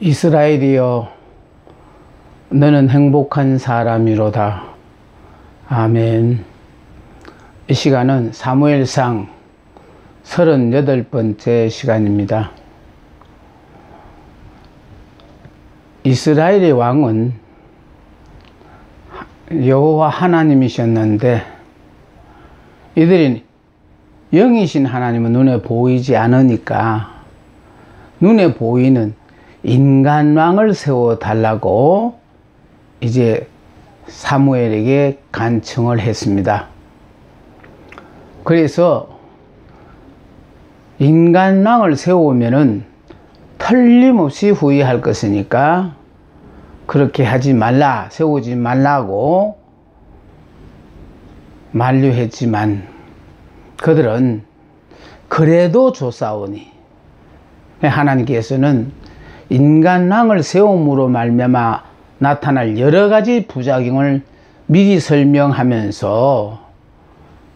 이스라엘이여, 너는 행복한 사람이로다. 아멘. 이 시간은 사무엘상 38번째 시간입니다. 이스라엘의 왕은 여호와 하나님이셨는데, 이들이 영이신 하나님은 눈에 보이지 않으니까 눈에 보이는 인간왕을 세워달라고 이제 사무엘에게 간청을 했습니다. 그래서 인간왕을 세우면은 틀림없이 후회할 것이니까 그렇게 하지 말라, 세우지 말라고 만류했지만 그들은 그래도 좋사오니, 하나님께서는 인간왕을 세움으로 말미암아 나타날 여러 가지 부작용을 미리 설명하면서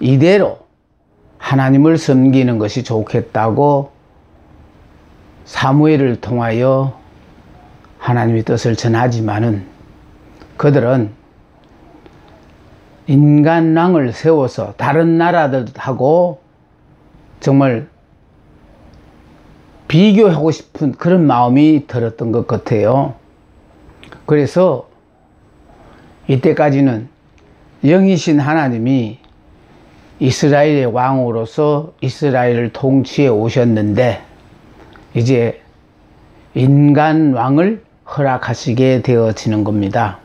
이대로 하나님을 섬기는 것이 좋겠다고 사무엘을 통하여 하나님의 뜻을 전하지만은, 그들은 인간왕을 세워서 다른 나라들하고 정말 비교하고 싶은 그런 마음이 들었던 것 같아요. 그래서 이때까지는 영이신 하나님이 이스라엘의 왕으로서 이스라엘을 통치해 오셨는데, 이제 인간 왕을 허락하시게 되어지는 겁니다.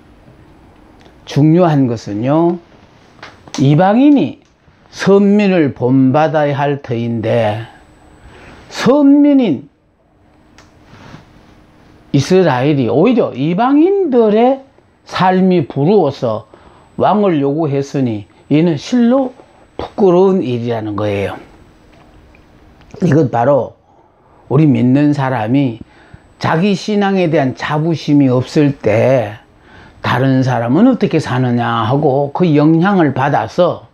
중요한 것은요, 이방인이 선민을 본받아야 할 터인데, 선민인 이스라엘이 오히려 이방인들의 삶이 부러워서 왕을 요구했으니 이는 실로 부끄러운 일이라는 거예요. 이것 바로 우리 믿는 사람이 자기 신앙에 대한 자부심이 없을 때 다른 사람은 어떻게 사느냐 하고 그 영향을 받아서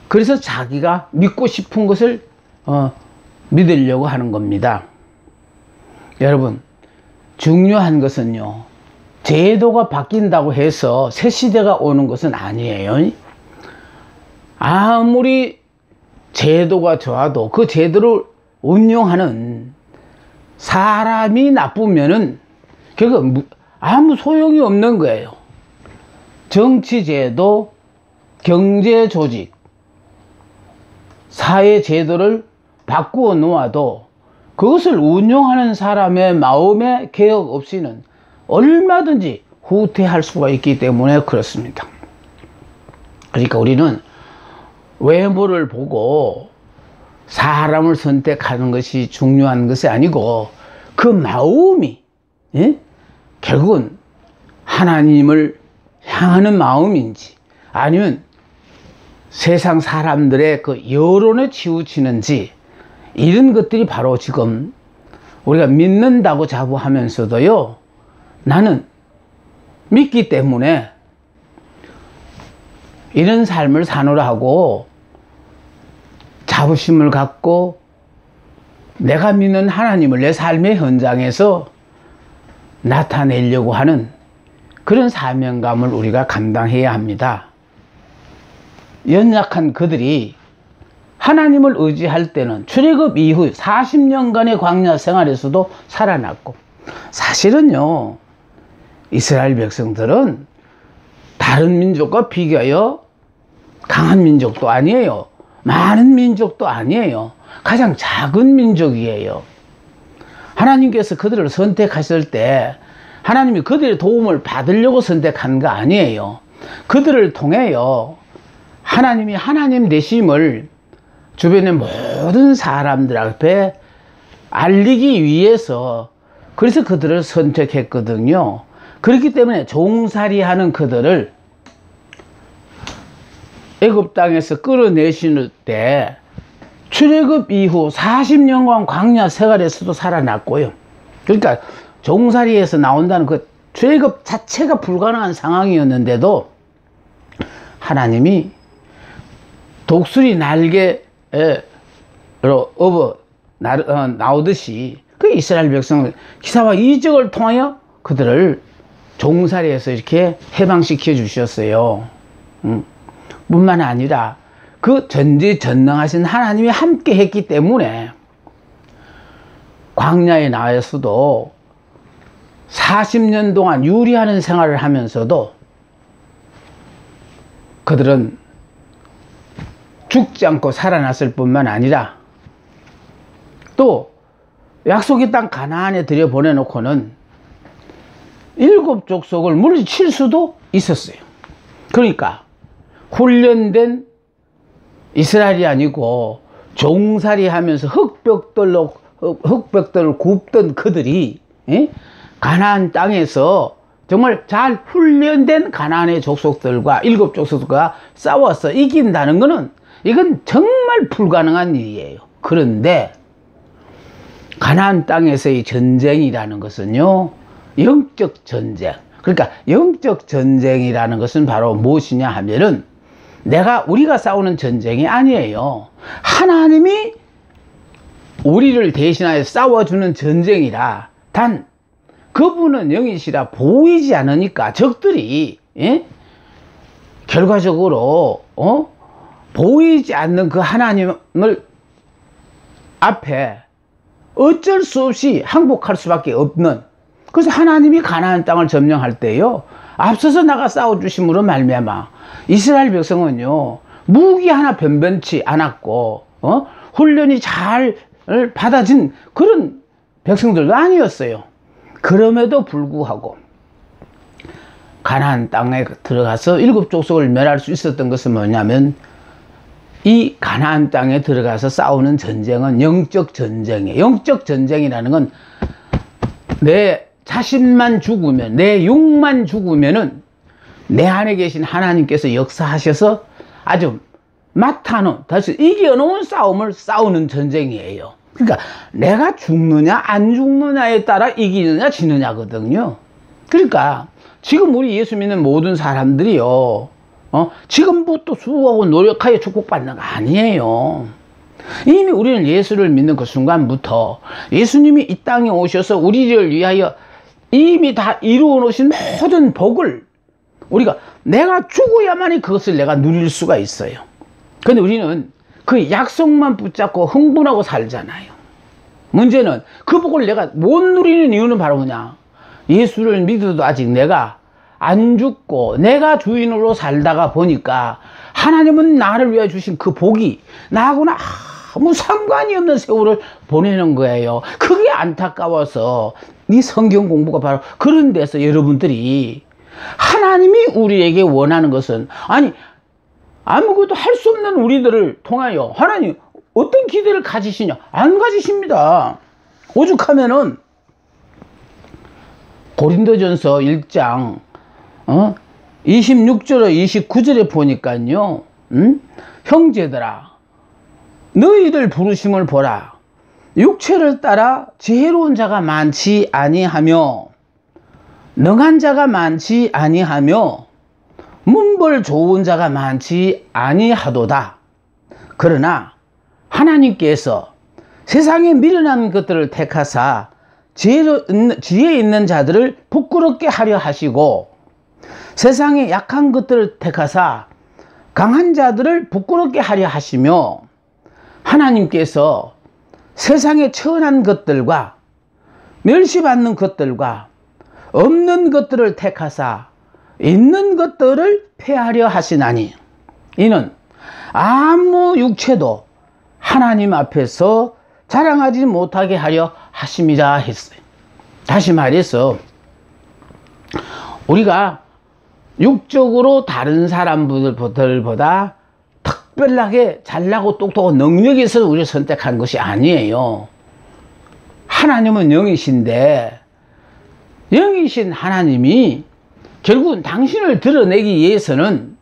그래서 자기가 믿고 싶은 것을 믿으려고 하는 겁니다. 여러분, 중요한 것은요, 제도가 바뀐다고 해서 새 시대가 오는 것은 아니에요. 아무리 제도가 좋아도 그 제도를 운용하는 사람이 나쁘면은 결국 아무 소용이 없는 거예요. 정치제도, 경제조직, 사회제도를 바꾸어 놓아도 그것을 운용하는 사람의 마음의 개혁 없이는 얼마든지 후퇴할 수가 있기 때문에 그렇습니다. 그러니까 우리는 외모를 보고 사람을 선택하는 것이 중요한 것이 아니고 그 마음이, 결국은 하나님을 향하는 마음인지 아니면 세상 사람들의 그 여론에 치우치는지, 이런 것들이 바로 지금 우리가 믿는다고 자부하면서도요, 나는 믿기 때문에 이런 삶을 사노라 하고 자부심을 갖고 내가 믿는 하나님을 내 삶의 현장에서 나타내려고 하는 그런 사명감을 우리가 감당해야 합니다. 연약한 그들이 하나님을 의지할 때는 출애굽 이후 40년간의 광야 생활에서도 살아났고, 사실은요, 이스라엘 백성들은 다른 민족과 비교하여 강한 민족도 아니에요. 많은 민족도 아니에요. 가장 작은 민족이에요. 하나님께서 그들을 선택하실 때 하나님이 그들의 도움을 받으려고 선택한 거 아니에요. 그들을 통해요, 하나님이 하나님 되심을 주변의 모든 사람들 앞에 알리기 위해서, 그래서 그들을 선택했거든요. 그렇기 때문에 종살이하는 그들을 애굽 땅에서 끌어내실 때 출애굽 이후 40년간 광야 생활에서도 살아났고요. 그러니까 종살이에서 나온다는 그 출애굽 자체가 불가능한 상황이었는데도 하나님이 독수리 날개로 업어 나오듯이 그 이스라엘 백성 기사와 이적을 통하여 그들을 종살이에서 이렇게 해방시켜 주셨어요. 뿐만 아니라 그 전지전능하신 하나님이 함께 했기 때문에 광야에 나와서도 40년 동안 유리하는 생활을 하면서도 그들은 죽지 않고 살아났을 뿐만 아니라 또 약속의 땅 가나안에 들여보내놓고는 7족속을 물리칠 수도 있었어요. 그러니까 훈련된 이스라엘이 아니고 종살이 하면서 흙벽들을 굽던 그들이 가나안 땅에서 정말 잘 훈련된 가나안의 족속들과 7족속들과 싸워서 이긴다는 것은 이건 정말 불가능한 일이에요. 그런데 가나안 땅에서의 전쟁이라는 것은요, 영적 전쟁. 그러니까 영적 전쟁이라는 것은 바로 무엇이냐 하면은 우리가 싸우는 전쟁이 아니에요. 하나님이 우리를 대신하여 싸워주는 전쟁이라. 단 그분은 영이시라 보이지 않으니까 적들이 결과적으로 보이지 않는 그 하나님을 앞에 어쩔 수 없이 항복할 수밖에 없는, 그래서 하나님이 가나안 땅을 점령할 때요, 앞서서 나가 싸워주심으로 말미암아 이스라엘 백성은요 무기 하나 변변치 않았고 훈련이 잘 받아진 그런 백성들도 아니었어요. 그럼에도 불구하고 가나안 땅에 들어가서 7족속을 멸할 수 있었던 것은 뭐냐면, 이 가나안 땅에 들어가서 싸우는 전쟁은 영적 전쟁이에요. 영적 전쟁이라는 건 내 자신만 죽으면, 내 육만 죽으면은 내 안에 계신 하나님께서 역사하셔서 아주 막타는, 다시 이겨놓은 싸움을 싸우는 전쟁이에요. 그러니까 내가 죽느냐 안 죽느냐에 따라 이기느냐 지느냐거든요. 그러니까 지금 우리 예수 믿는 모든 사람들이요, 지금부터 수고하고 노력하여 축복받는 거 아니에요. 이미 우리는 예수를 믿는 그 순간부터 예수님이 이 땅에 오셔서 우리를 위하여 이미 다 이루어 놓으신 모든 복을 우리가 내가 죽어야만이 그것을 내가 누릴 수가 있어요. 근데 우리는 그 약속만 붙잡고 흥분하고 살잖아요. 문제는 그 복을 내가 못 누리는 이유는 바로 뭐냐, 예수를 믿어도 아직 내가 안 죽고 내가 주인으로 살다가 보니까 하나님은 나를 위해 주신 그 복이 나하고는 아무 상관이 없는 세월을 보내는 거예요. 그게 안타까워서 이 성경 공부가 바로 그런 데서 여러분들이 하나님이 우리에게 원하는 것은, 아니 아무것도 할 수 없는 우리들을 통하여 하나님 어떤 기대를 가지시냐? 안 가지십니다. 오죽하면은 고린도전서 1장 26절에 29절에 보니까요, 형제들아 너희들 부르심을 보라. 육체를 따라 지혜로운 자가 많지 아니하며 능한 자가 많지 아니하며 문벌 좋은 자가 많지 아니하도다. 그러나 하나님께서 세상에 미련한 것들을 택하사 지혜 있는 자들을 부끄럽게 하려 하시고 세상에 약한 것들을 택하사 강한 자들을 부끄럽게 하려 하시며, 하나님께서 세상에 천한 것들과 멸시받는 것들과 없는 것들을 택하사 있는 것들을 폐하려 하시나니, 이는 아무 육체도 하나님 앞에서 자랑하지 못하게 하려 하심이라 했어요. 다시 말해서 우리가 육적으로 다른 사람들보다 특별하게 잘나고 똑똑한 능력이 있어서 우리를 선택한 것이 아니에요. 하나님은 영이신데 영이신 하나님이 결국은 당신을 드러내기 위해서는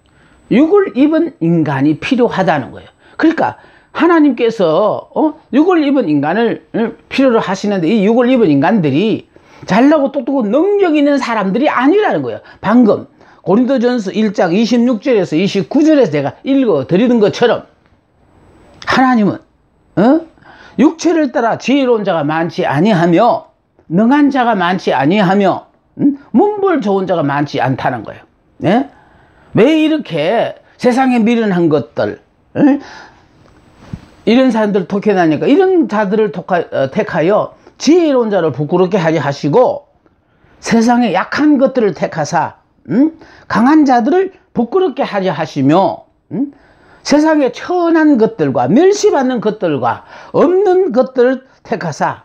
육을 입은 인간이 필요하다는 거예요. 그러니까 하나님께서 육을 입은 인간을 필요로 하시는데 이 육을 입은 인간들이 잘나고 똑똑한 능력 있는 사람들이 아니라는 거예요. 방금 고린도전서 1장 26절에서 29절에서 제가 읽어 드리는 것처럼 하나님은 육체를 따라 지혜로운 자가 많지 아니하며 능한 자가 많지 아니하며 문벌 좋은 자가 많지 않다는 거예요. 예? 왜 이렇게 세상에 미련한 것들, 이런 사람들 독해나니까 이런 자들을 택하여 지혜로운 자를 부끄럽게 하려 하시고 세상에 약한 것들을 택하사 강한 자들을 부끄럽게 하려 하시며 세상에 천한 것들과 멸시받는 것들과 없는 것들을 택하사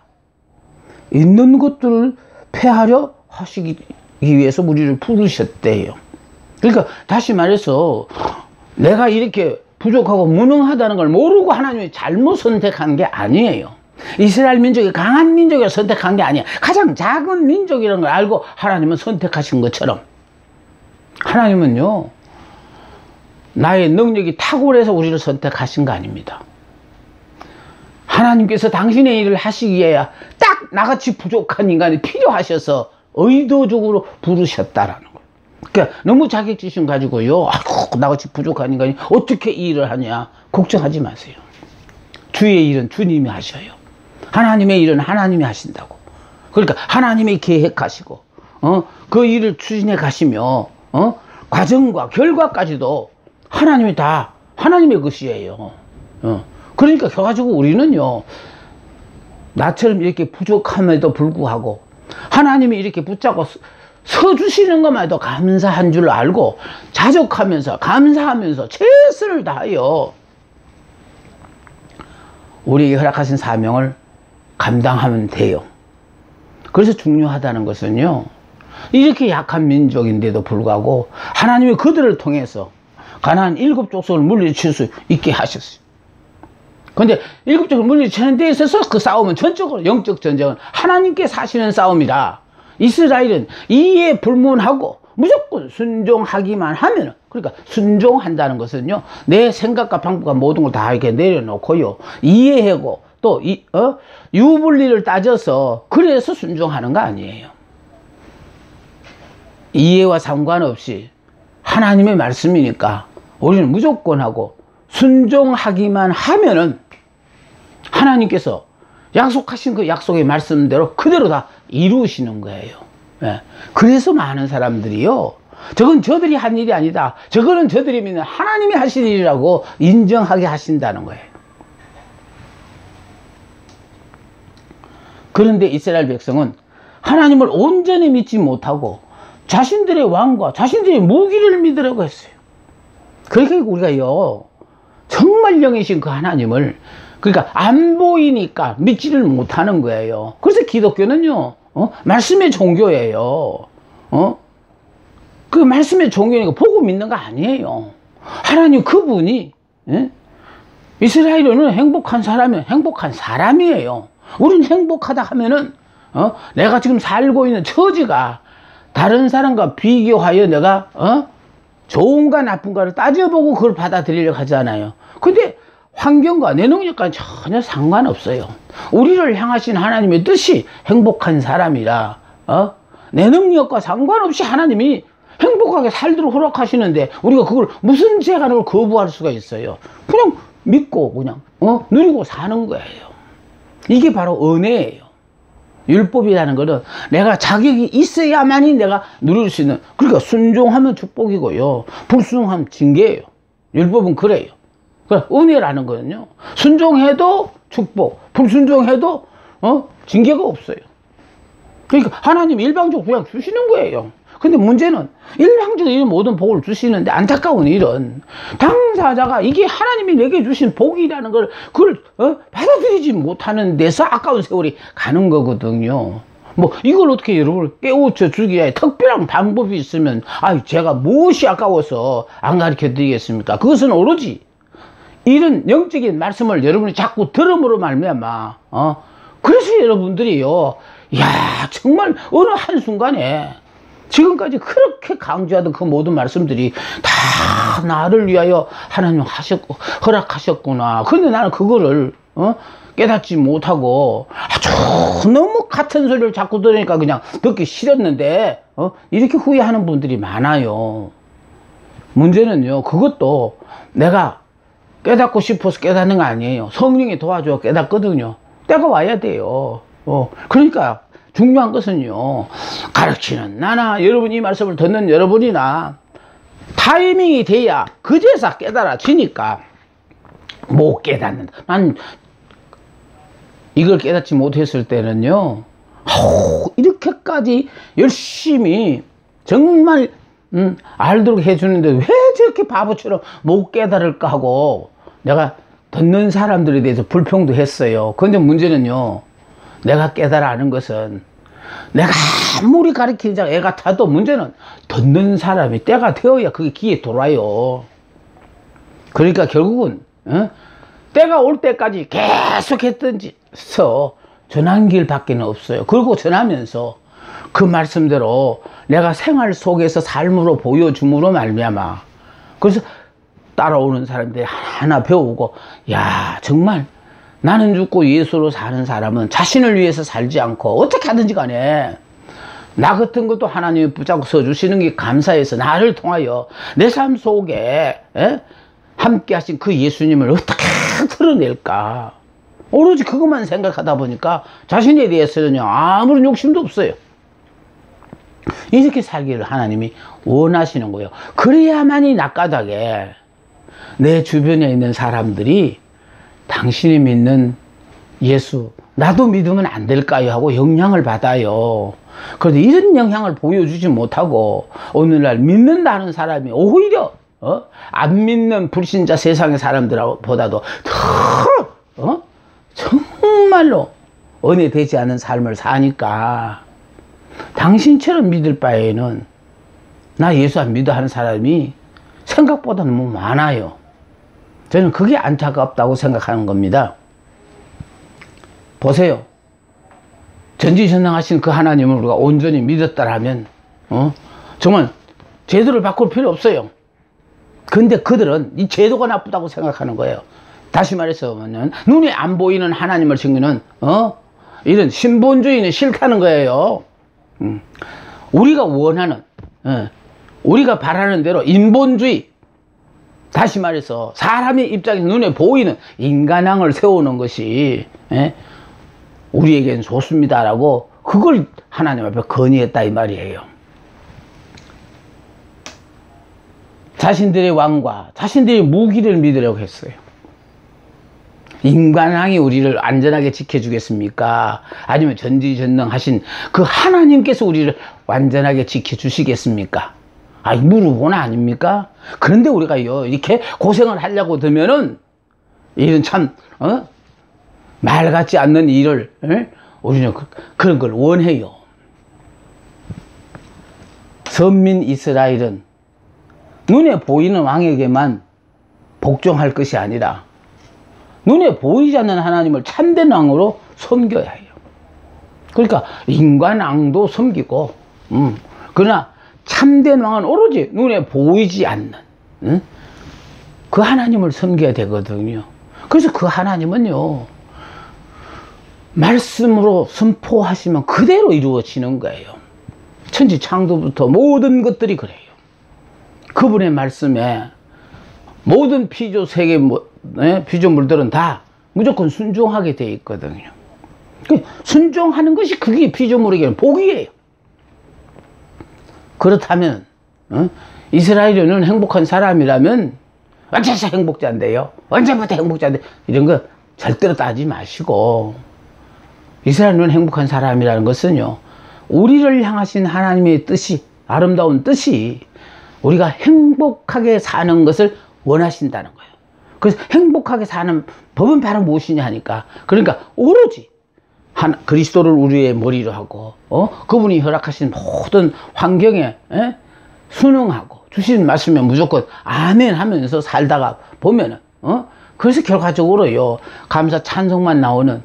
있는 것들을 폐하려 하시기 위해서 우리를 부르셨대요. 그러니까 다시 말해서 내가 이렇게 부족하고 무능하다는 걸 모르고 하나님이 잘못 선택한 게 아니에요. 이스라엘 민족이 강한 민족을 선택한 게 아니야. 가장 작은 민족이라는 걸 알고 하나님은 선택하신 것처럼 하나님은요, 나의 능력이 탁월해서 우리를 선택하신 거 아닙니다. 하나님께서 당신의 일을 하시기 위해 딱 나같이 부족한 인간이 필요하셔서 의도적으로 부르셨다라는 거예요. 그러니까 너무 자격지심 가지고요, 아이고 나같이 부족한 인간이 어떻게 이 일을 하냐 걱정하지 마세요. 주의 일은 주님이 하셔요. 하나님의 일은 하나님이 하신다고. 그러니까 하나님이 계획하시고 그 일을 추진해 가시며 과정과 결과까지도 하나님이 다 하나님의 것이에요. 그러니까 가지고 우리는요, 나처럼 이렇게 부족함에도 불구하고 하나님이 이렇게 붙잡고 서주시는 것만도 감사한 줄 알고 자족하면서 감사하면서 최선을 다하여 우리에게 허락하신 사명을 감당하면 돼요. 그래서 중요하다는 것은요, 이렇게 약한 민족인데도 불구하고 하나님이 그들을 통해서 가나안 7 족속을 물리칠 수 있게 하셨어요. 근데 7 족속을 물리치는 데 있어서 그 싸움은 전적으로 영적 전쟁은 하나님께 사시는 싸움이라 이스라엘은 이에 불문하고 무조건 순종하기만 하면, 그러니까 순종한다는 것은요, 내 생각과 방법과 모든 걸 다 이렇게 내려놓고요, 이해하고 또 유불리를 따져서 그래서 순종하는 거 아니에요. 이해와 상관없이 하나님의 말씀이니까 우리는 무조건 하고 순종하기만 하면은 하나님께서 약속하신 그 약속의 말씀대로 그대로 다 이루시는 거예요. 예. 그래서 많은 사람들이요, 저건 저들이 한 일이 아니다, 저거는 저들이 믿는 하나님이 하신 일이라고 인정하게 하신다는 거예요. 그런데 이스라엘 백성은 하나님을 온전히 믿지 못하고 자신들의 왕과 자신들의 무기를 믿으라고 했어요. 그러니까 우리가요, 정말 영이신 그 하나님을, 그러니까 안 보이니까 믿지를 못하는 거예요. 그래서 기독교는요, 말씀의 종교예요. 그 말씀의 종교니까 보고 믿는 거 아니에요. 하나님 그분이, 이스라엘은 행복한 사람이면 행복한 사람이에요. 우린 행복하다 하면은 내가 지금 살고 있는 처지가 다른 사람과 비교하여 내가 좋은가 나쁜가를 따져보고 그걸 받아들이려고 하잖아요. 근데 환경과 내 능력과는 전혀 상관없어요. 우리를 향하신 하나님의 뜻이 행복한 사람이라 내 능력과 상관없이 하나님이 행복하게 살도록 허락하시는데 우리가 그걸 무슨 재간을 거부할 수가 있어요. 그냥 믿고 그냥 누리고 사는 거예요. 이게 바로 은혜예요. 율법이라는 것은 내가 자격이 있어야만이 내가 누릴 수 있는, 그러니까 순종하면 축복이고요, 불순종하면 징계예요. 율법은 그래요. 그러니까 은혜라는 거는요, 순종해도 축복, 불순종해도 징계가 없어요. 그러니까 하나님 일방적으로 그냥 주시는 거예요. 근데 문제는 일방적으로 이 모든 복을 주시는데 안타까운 일은 당사자가 이게 하나님이 내게 주신 복이라는 걸 그걸 받아들이지 못하는 데서 아까운 세월이 가는 거거든요. 뭐 이걸 어떻게 여러분을 깨우쳐 주기 위해 특별한 방법이 있으면 제가 무엇이 아까워서 안 가르쳐 드리겠습니까? 그것은 오로지 이런 영적인 말씀을 여러분이 자꾸 들음으로 말미암아 그래서 여러분들이요, 야 정말 어느 한순간에 지금까지 그렇게 강조하던 그 모든 말씀들이 다 나를 위하여 하나님 하셨고 허락하셨구나. 그런데 나는 그거를 깨닫지 못하고 아주 너무 같은 소리를 자꾸 들으니까 그냥 듣기 싫었는데 이렇게 후회하는 분들이 많아요. 문제는요, 그것도 내가 깨닫고 싶어서 깨닫는 거 아니에요. 성령이 도와줘 깨닫거든요. 때가 와야 돼요. 그러니까 중요한 것은요, 가르치는 나나 여러분, 이 말씀을 듣는 여러분이나 타이밍이 돼야 그제서 깨달아지니까. 못 깨닫는다. 난 이걸 깨닫지 못했을 때는요, 이렇게까지 열심히 정말 알도록 해주는데 왜 저렇게 바보처럼 못 깨달을까 하고 내가 듣는 사람들에 대해서 불평도 했어요. 그런데 문제는요, 내가 깨달아 아는 것은 내가 아무리 가르치자 애 같아도 문제는 듣는 사람이 때가 되어야 그게 귀에 돌아요. 그러니까 결국은 때가 올 때까지 계속 했던지서 전한 길밖에 없어요. 그리고 전하면서 그 말씀대로 내가 생활 속에서 삶으로 보여줌으로 말미암아, 그래서 따라오는 사람들이 하나 배우고, 야, 정말 나는 죽고 예수로 사는 사람은 자신을 위해서 살지 않고 어떻게 하든지 간에 나 같은 것도 하나님이 붙잡고 서주시는 게 감사해서 나를 통하여 내 삶 속에 함께 하신 그 예수님을 어떻게 드러낼까, 오로지 그것만 생각하다 보니까 자신에 대해서는요 아무런 욕심도 없어요. 이렇게 살기를 하나님이 원하시는 거예요. 그래야만이 낙가닥에 내 주변에 있는 사람들이 당신이 믿는 예수 나도 믿으면 안 될까요 하고 영향을 받아요. 그런데 이런 영향을 보여주지 못하고 오늘날 믿는다는 사람이 오히려 안 믿는 불신자 세상의 사람들보다도 더 정말로 은혜되지 않은 삶을 사니까 당신처럼 믿을 바에는 나 예수 안 믿어 하는 사람이 생각보다 너무 많아요. 저는 그게 안타깝다고 생각하는 겁니다. 보세요. 전지전능하신 그 하나님을 우리가 온전히 믿었다라면 정말 제도를 바꿀 필요 없어요. 근데 그들은 이 제도가 나쁘다고 생각하는 거예요. 다시 말해서 눈에 안 보이는 하나님을 섬기는 이런 신본주의는 싫다는 거예요. 우리가 원하는 우리가 바라는 대로 인본주의, 다시 말해서 사람의 입장에서 눈에 보이는 인간왕을 세우는 것이 우리에겐 좋습니다라고 그걸 하나님 앞에 건의했다 이 말이에요. 자신들의 왕과 자신들의 무기를 믿으려고 했어요. 인간왕이 우리를 안전하게 지켜주겠습니까? 아니면 전지전능하신 그 하나님께서 우리를 완전하게 지켜주시겠습니까? 물어보나 아닙니까? 그런데 우리가요 이렇게 고생을 하려고 들면은 이런 참 말 같지 않는 일을 우리는 그런 걸 원해요. 선민 이스라엘은 눈에 보이는 왕에게만 복종할 것이 아니라 눈에 보이지 않는 하나님을 참된 왕으로 섬겨야 해요. 그러니까 인간 왕도 섬기고 그러나 참된 왕은 오로지 눈에 보이지 않는 그 하나님을 섬겨야 되거든요. 그래서 그 하나님은요 말씀으로 선포하시면 그대로 이루어지는 거예요. 천지창조부터 모든 것들이 그래요. 그분의 말씀에 모든 피조 세계 피조물들은 다 무조건 순종하게 되어 있거든요. 순종하는 것이 그게 피조물에게는 복이에요. 그렇다면 이스라엘은 행복한 사람이라면 언제서 행복자인데요, 언제부터 행복자인데, 이런 거 절대로 따지지 마시고, 이스라엘은 행복한 사람이라는 것은요 우리를 향하신 하나님의 뜻이, 아름다운 뜻이 우리가 행복하게 사는 것을 원하신다는 거예요. 그래서 행복하게 사는 법은 바로 무엇이냐 하니까, 그러니까 오로지 그리스도를 우리의 머리로 하고 그분이 허락하신 모든 환경에 순응하고 주신 말씀에 무조건 아멘 하면서 살다가 보면은 그래서 결과적으로요 감사 찬송만 나오는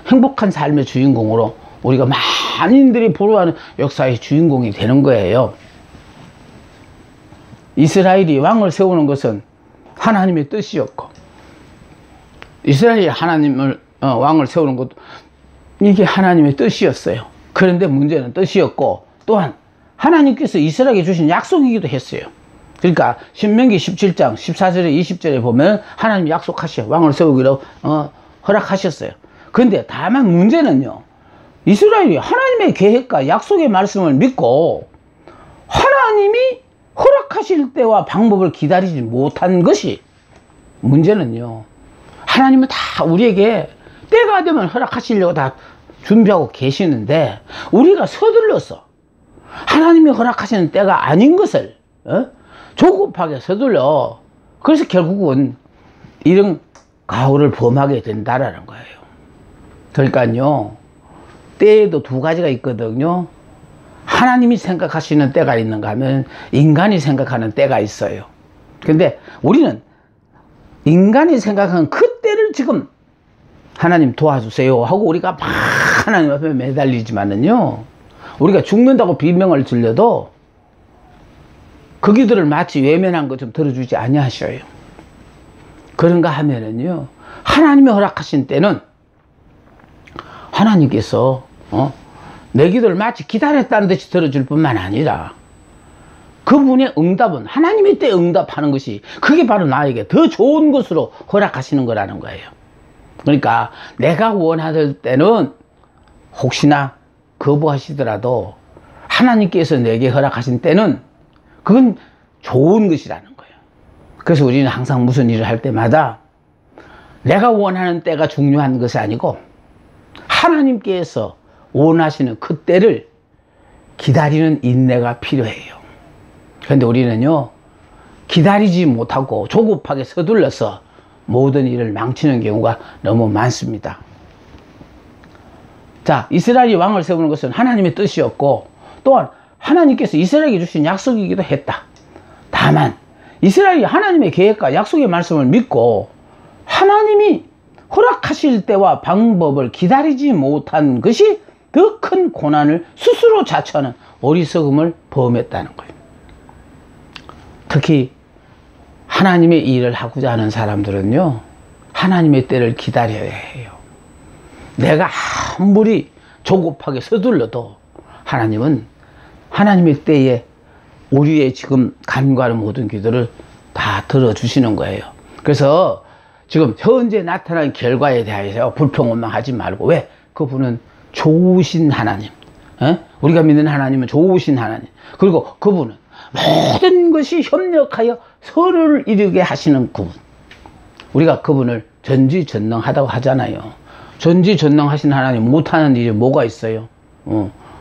행복한 삶의 주인공으로 우리가 많은들이 부러워하는 역사의 주인공이 되는 거예요. 이스라엘이 왕을 세우는 것은 하나님의 뜻이었고, 이스라엘이 하나님을 왕을 세우는 것도 이게 하나님의 뜻이었어요. 그런데 문제는 뜻이었고, 또한 하나님께서 이스라엘에게 주신 약속이기도 했어요. 그러니까 신명기 17장 14절에 20절에 보면 하나님이 약속하셔 왕을 세우기로 허락하셨어요. 근데 다만 문제는요, 이스라엘이 하나님의 계획과 약속의 말씀을 믿고 하나님이 허락하실 때와 방법을 기다리지 못한 것이 문제는요. 하나님은 다 우리에게 때가 되면 허락하시려고 다 준비하고 계시는데 우리가 서둘러서 하나님이 허락하시는 때가 아닌 것을 조급하게 서둘러, 그래서 결국은 이런 가호를 범하게 된다라는 거예요. 그러니까요, 때에도 두 가지가 있거든요. 하나님이 생각하시는 때가 있는가 하면 인간이 생각하는 때가 있어요. 근데 우리는 인간이 생각하는 그 때를 지금 하나님 도와주세요 하고 우리가 막 하나님 앞에 매달리지만은요, 우리가 죽는다고 비명을 질려도 그 기도를 마치 외면한 것 좀 들어주지 아니하셔요. 그런가 하면은요, 하나님이 허락하신 때는 하나님께서 내 기도를 마치 기다렸다는 듯이 들어줄 뿐만 아니라 그분의 응답은 하나님의 때 응답하는 것이, 그게 바로 나에게 더 좋은 것으로 허락하시는 거라는 거예요. 그러니까 내가 원하던 때는 혹시나 거부하시더라도 하나님께서 내게 허락하신 때는 그건 좋은 것이라는 거예요. 그래서 우리는 항상 무슨 일을 할 때마다 내가 원하는 때가 중요한 것이 아니고 하나님께서 원하시는 그 때를 기다리는 인내가 필요해요. 그런데 우리는요, 기다리지 못하고 조급하게 서둘러서 모든 일을 망치는 경우가 너무 많습니다. 자, 이스라엘이 왕을 세우는 것은 하나님의 뜻이었고 또한 하나님께서 이스라엘에게 주신 약속이기도 했다. 다만 이스라엘이 하나님의 계획과 약속의 말씀을 믿고 하나님이 허락하실 때와 방법을 기다리지 못한 것이 더 큰 고난을 스스로 자초하는 어리석음을 범했다는 거예요. 특히 하나님의 일을 하고자 하는 사람들은요, 하나님의 때를 기다려야 해요. 내가 아무리 조급하게 서둘러도 하나님은 하나님의 때에 우리의 지금 간구하는 모든 기도를 다 들어주시는 거예요. 그래서 지금 현재 나타난 결과에 대해서 불평원망하지 말고, 왜? 그분은 좋으신 하나님, 우리가 믿는 하나님은 좋으신 하나님, 그리고 그분은 모든 것이 협력하여 서로를 이루게 하시는 그분, 우리가 그분을 전지전능하다고 하잖아요. 전지전능하신 하나님 못하는 일이 뭐가 있어요?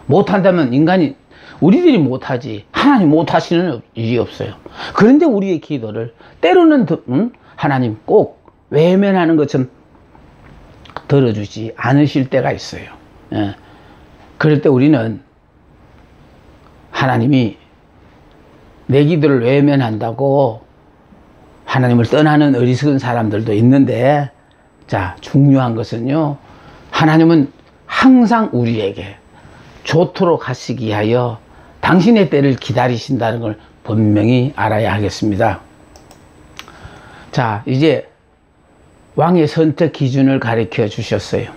못한다면 인간이, 우리들이 못하지 하나님 못하시는 일이 없어요. 그런데 우리의 기도를 때로는 하나님 꼭 외면하는 것처럼 들어주지 않으실 때가 있어요. 그럴 때 우리는 하나님이 내 기도를 외면한다고 하나님을 떠나는 어리석은 사람들도 있는데, 자, 중요한 것은요, 하나님은 항상 우리에게 좋도록 하시기 위하여 당신의 때를 기다리신다는 걸 분명히 알아야 하겠습니다. 자, 이제 왕의 선택 기준을 가르쳐 주셨어요.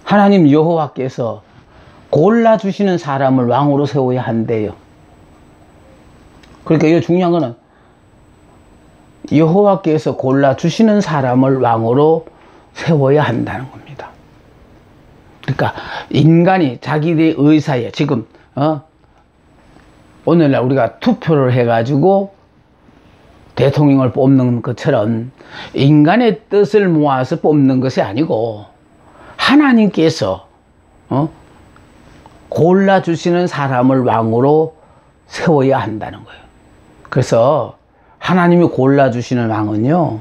하나님 여호와께서 골라주시는 사람을 왕으로 세워야 한대요. 그러니까 이 중요한 거는 여호와께서 골라주시는 사람을 왕으로 세워야 한다는 겁니다. 그러니까 인간이 자기의 의사에, 지금 오늘날 우리가 투표를 해가지고 대통령을 뽑는 것처럼 인간의 뜻을 모아서 뽑는 것이 아니고 하나님께서 골라주시는 사람을 왕으로 세워야 한다는 거예요. 그래서 하나님이 골라주시는 왕은요,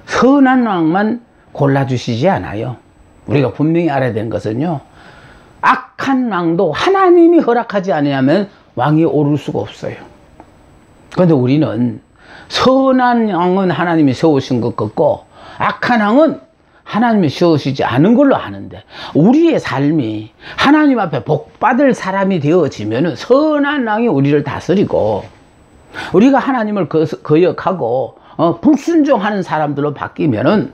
선한 왕만 골라주시지 않아요. 우리가 분명히 알아야 되는 것은요, 악한 왕도 하나님이 허락하지 않으면 왕이 오를 수가 없어요. 그런데 우리는 선한 왕은 하나님이 세우신 것 같고 악한 왕은 하나님이 세우시지 않은 걸로 아는데, 우리의 삶이 하나님 앞에 복받을 사람이 되어지면 선한 왕이 우리를 다스리고 우리가 하나님을 거역하고 불순종하는 사람들로 바뀌면은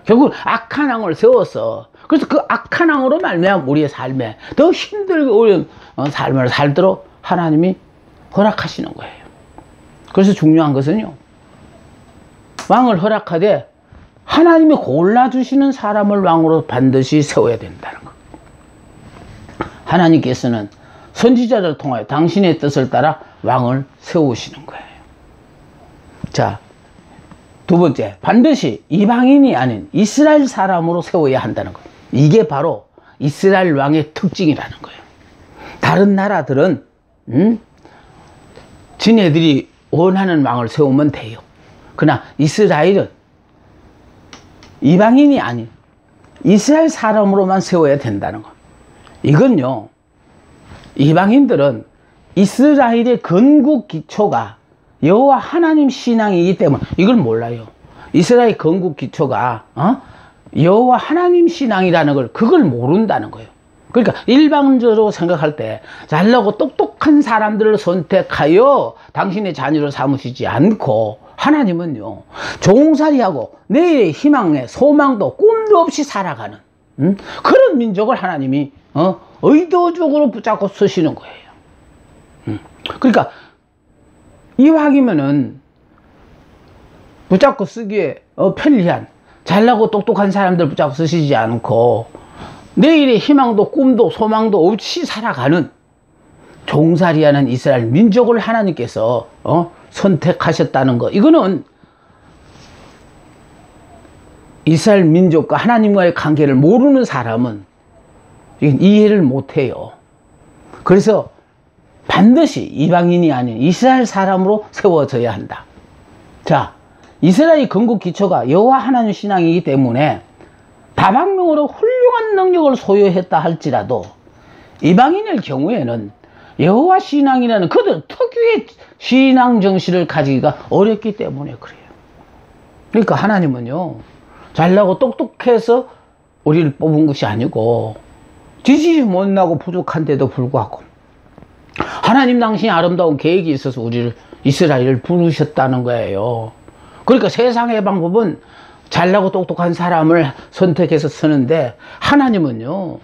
결국 악한 왕을 세워서, 그래서 그 악한 왕으로 말미암아 우리의 삶에 더 힘들고 어려운 삶을 살도록 하나님이 허락하시는 거예요. 그래서 중요한 것은요, 왕을 허락하되 하나님이 골라주시는 사람을 왕으로 반드시 세워야 된다는 것. 하나님께서는 선지자를 통하여 당신의 뜻을 따라 왕을 세우시는 거예요. 자, 두 번째, 반드시 이방인이 아닌 이스라엘 사람으로 세워야 한다는 것. 이게 바로 이스라엘 왕의 특징이라는 거예요. 다른 나라들은 지네들이 원하는 왕을 세우면 돼요. 그러나 이스라엘은 이방인이 아닌 이스라엘 사람으로만 세워야 된다는 것. 이건요, 이방인들은 이스라엘의 건국 기초가 여호와 하나님 신앙이기 때문에 이걸 몰라요. 이스라엘 건국 기초가 여호와 하나님 신앙이라는 걸, 그걸 모른다는 거예요. 그러니까 일방적으로 생각할 때 잘나고 똑똑한 사람들을 선택하여 당신의 자녀로 삼으시지 않고, 하나님은요, 종살이하고 내일의 희망에 소망도 꿈도 없이 살아가는 그런 민족을 하나님이 의도적으로 붙잡고 쓰시는 거예요. 그러니까 이왕이면은 붙잡고 쓰기에 편리한 잘나고 똑똑한 사람들 붙잡고 쓰시지 않고 내일의 희망도 꿈도 소망도 없이 살아가는 종살이하는 이스라엘 민족을 하나님께서 선택하셨다는 거. 이거는 이스라엘 민족과 하나님과의 관계를 모르는 사람은 이해를 못해요. 그래서 반드시 이방인이 아닌 이스라엘 사람으로 세워져야 한다. 자, 이스라엘 건국 기초가 여호와 하나님 신앙이기 때문에 다방면으로 훌륭한 능력을 소유했다 할지라도 이방인의 경우에는 여호와 신앙이라는 그들 특유의 신앙 정신을 가지기가 어렵기 때문에 그래요. 그러니까 하나님은요, 잘나고 똑똑해서 우리를 뽑은 것이 아니고 지식이 못나고 부족한데도 불구하고 하나님 당신이 아름다운 계획이 있어서 우리를, 이스라엘을 부르셨다는 거예요. 그러니까 세상의 방법은 잘나고 똑똑한 사람을 선택해서 쓰는데, 하나님은요,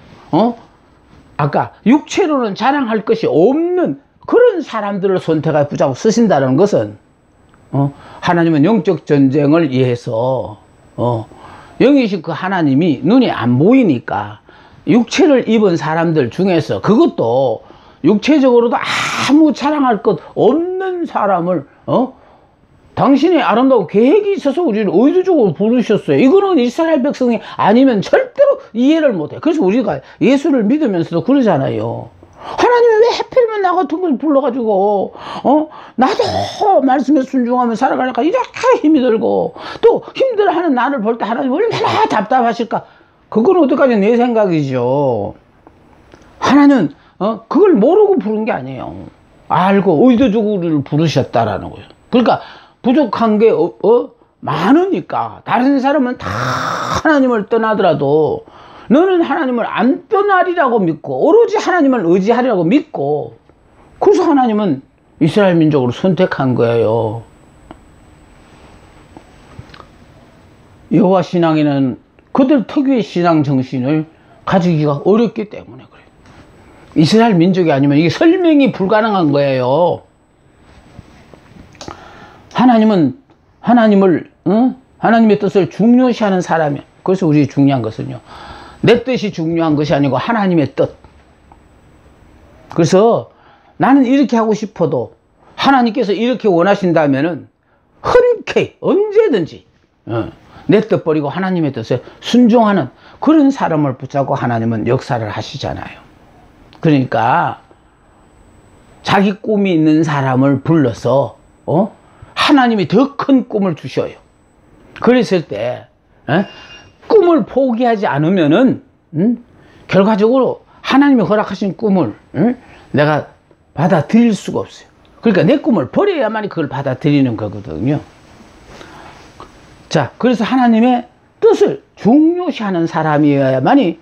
아까 육체로는 자랑할 것이 없는 그런 사람들을 선택하여 붙잡고 쓰신다는 것은, 하나님은 영적 전쟁을 위해서, 영이신 그 하나님이 눈에 안 보이니까 육체를 입은 사람들 중에서, 그것도 육체적으로도 아무 자랑할 것 없는 사람을, 당신의 아름다운 계획이 있어서 우리를 의도적으로 부르셨어요. 이거는 이스라엘 백성이 아니면 절대로 이해를 못해. 그래서 우리가 예수를 믿으면서도 그러잖아요. 하나님이 왜 하필이면 나 같은 걸 불러가지고, 나도 말씀에 순종하며 살아가니까 이렇게 힘이 들고, 또 힘들어하는 나를 볼 때 하나님 얼마나 답답하실까? 그건 어디까지 내 생각이죠. 하나님은 그걸 모르고 부른 게 아니에요. 알고 의도적으로 우리를 부르셨다라는 거예요. 그러니까 부족한 게 많으니까 다른 사람은 다 하나님을 떠나더라도 너는 하나님을 안 떠나리라고 믿고 오로지 하나님을 의지하리라고 믿고, 그래서 하나님은 이스라엘 민족으로 선택한 거예요. 여호와 신앙에는 그들 특유의 신앙 정신을 가지기가 어렵기 때문에 그래요. 이스라엘 민족이 아니면 이게 설명이 불가능한 거예요. 하나님은 하나님의 뜻을 중요시하는 사람이야. 그래서 우리 중요한 것은요, 내 뜻이 중요한 것이 아니고 하나님의 뜻. 그래서 나는 이렇게 하고 싶어도 하나님께서 이렇게 원하신다면은 흔쾌히 언제든지 내 뜻 버리고 하나님의 뜻에 순종하는 그런 사람을 붙잡고 하나님은 역사를 하시잖아요. 그러니까 자기 꿈이 있는 사람을 불러서 하나님이 더 큰 꿈을 주셔요. 그랬을 때 꿈을 포기하지 않으면은 결과적으로 하나님이 허락하신 꿈을 내가 받아들일 수가 없어요. 그러니까 내 꿈을 버려야만이 그걸 받아들이는 거거든요. 자, 그래서 하나님의 뜻을 중요시하는 사람이어야만이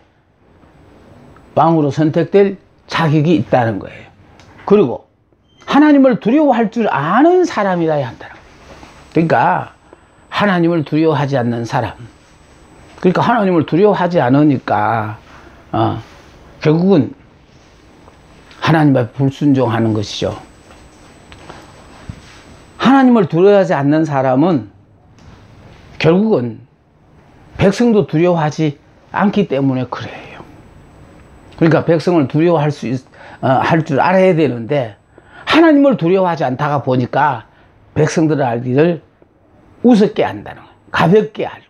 왕으로 선택될 자격이 있다는 거예요. 그리고 하나님을 두려워할 줄 아는 사람이라야 한다는 거예요. 그러니까 하나님을 두려워하지 않는 사람, 그러니까 하나님을 두려워하지 않으니까 결국은 하나님 앞에 불순종하는 것이죠. 하나님을 두려워하지 않는 사람은 결국은 백성도 두려워하지 않기 때문에 그래요. 그러니까 백성을 두려워할 할 줄 알아야 되는데 하나님을 두려워하지 않다가 보니까 백성들을 알기를 우습게 한다는 거예요. 가볍게 알고.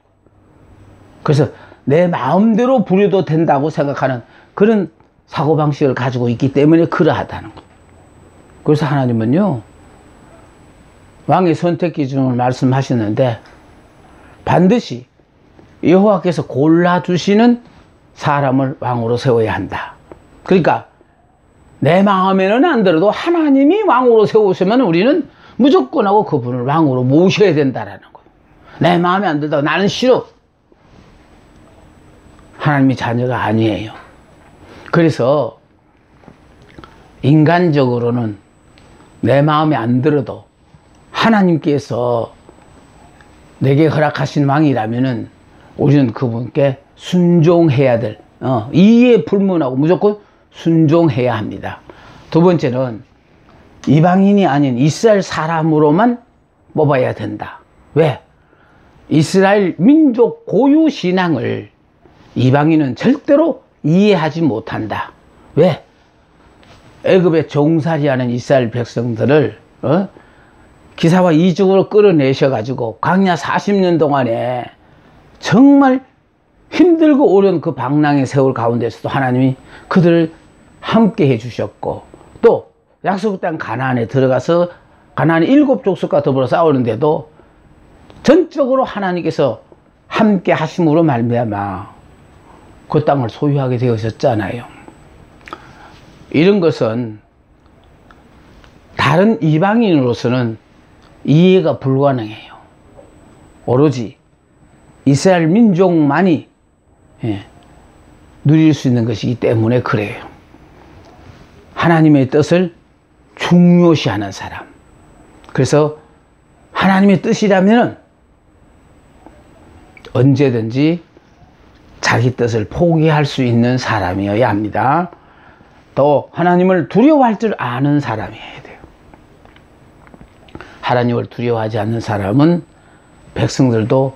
그래서 내 마음대로 부려도 된다고 생각하는 그런 사고방식을 가지고 있기 때문에 그러하다는 거예요. 그래서 하나님은요, 왕의 선택 기준을 말씀하시는데 반드시 여호와께서 골라주시는 사람을 왕으로 세워야 한다. 그러니까 내 마음에는 안 들어도 하나님이 왕으로 세우시면 우리는 무조건 하고 그분을 왕으로 모셔야 된다라는 거예요. 내 마음에 안 들다 나는 싫어. 하나님이 자녀가 아니에요. 그래서 인간적으로는 내 마음에 안 들어도 하나님께서 내게 허락하신 왕이라면은 우리는 그분께 순종해야 될, 이에 불문하고 무조건 순종해야 합니다. 두 번째는 이방인이 아닌 이스라엘 사람으로만 뽑아야 된다. 왜? 이스라엘 민족 고유 신앙을 이방인은 절대로 이해하지 못한다. 왜? 애굽에 종살이하는 이스라엘 백성들을 기사와 이적으로 끌어내셔가지고 광야 40년 동안에 정말 힘들고 어려운 그 방랑의 세월 가운데서도 하나님이 그들을 함께 해주셨고, 또 약속의 땅 가나안에 들어가서 가나안의 7족속과 더불어 싸우는데도 전적으로 하나님께서 함께 하심으로 말미암아 그 땅을 소유하게 되어졌잖아요. 이런 것은 다른 이방인으로서는 이해가 불가능해요. 오로지 이스라엘 민족만이 누릴 수 있는 것이기 때문에 그래요. 하나님의 뜻을 중요시하는 사람. 그래서 하나님의 뜻이라면 언제든지 자기 뜻을 포기할 수 있는 사람이어야 합니다. 또 하나님을 두려워할 줄 아는 사람이어야 돼요. 하나님을 두려워하지 않는 사람은 백성들도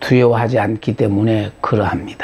두려워하지 않기 때문에 그러합니다.